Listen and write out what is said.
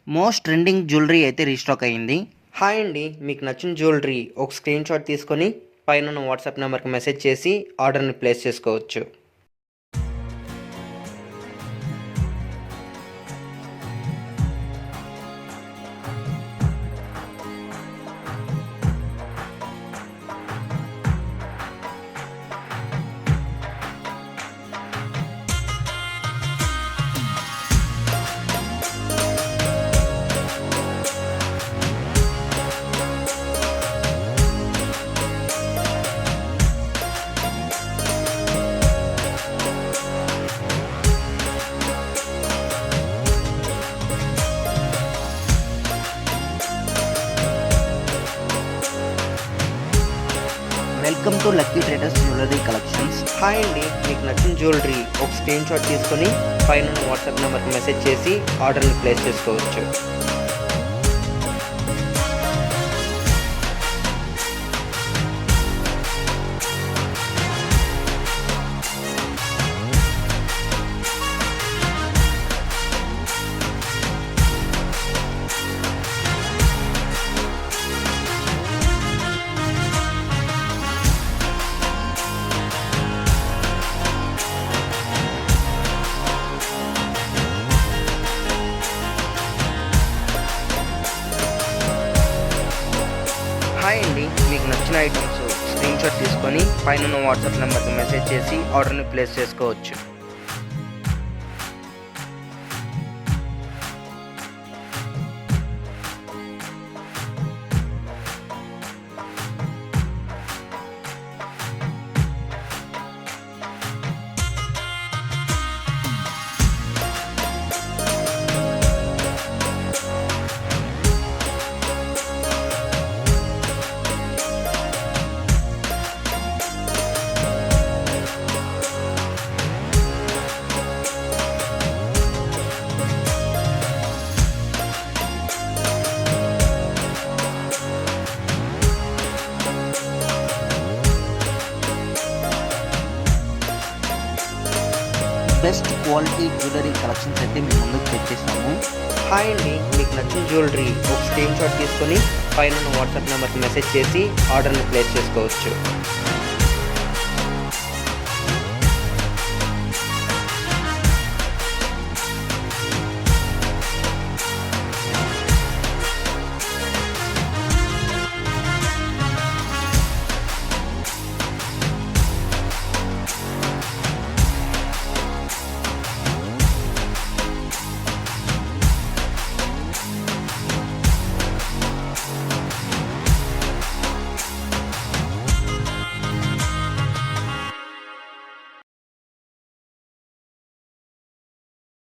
Most trending jewellery అయితే restock అయ్యింది. Hi అండి, మీకు నచ్చిన జ్యువెలరీ ఒక స్క్రీన్ షాట్ తీసుకొని పైన ఉన్న వాట్సాప్ నెంబర్కి మెసేజ్ చేసి ఆర్డర్ని ప్లేస్ చేసుకోవచ్చు. Welcome to lucky traders jewellery collections. Hi అండి, మీకు నచ్చిన జ్యువెలరీ ఒక స్క్రీన్ షాట్ తీసుకొని పైన ఉన్న వాట్సాప్ నెంబర్కి మెసేజ్ చేసి ఆర్డర్ని ప్లేస్ చేసుకోవచ్చు. హాయ్ అండి, మీకు నచ్చిన ఐటమ్స్ స్క్రీన్ షాట్ తీసుకొని పైన ఉన్న వాట్సాప్ నెంబర్కి మెసేజ్ చేసి ఆర్డర్ని ప్లేస్ చేసుకోవచ్చు. బెస్ట్ క్వాలిటీ జ్యువెలరీ కలెక్షన్స్ అయితే మేము ముందుకు తెచ్చేసాము. హాయ్ అండి, మీకు నచ్చిన జ్యువెలరీ ఒక స్క్రీన్ షాట్ తీసుకొని పైన ఉన్న వాట్సాప్ నెంబర్కి మెసేజ్ చేసి ఆర్డర్ని ప్లేస్ చేసుకోవచ్చు.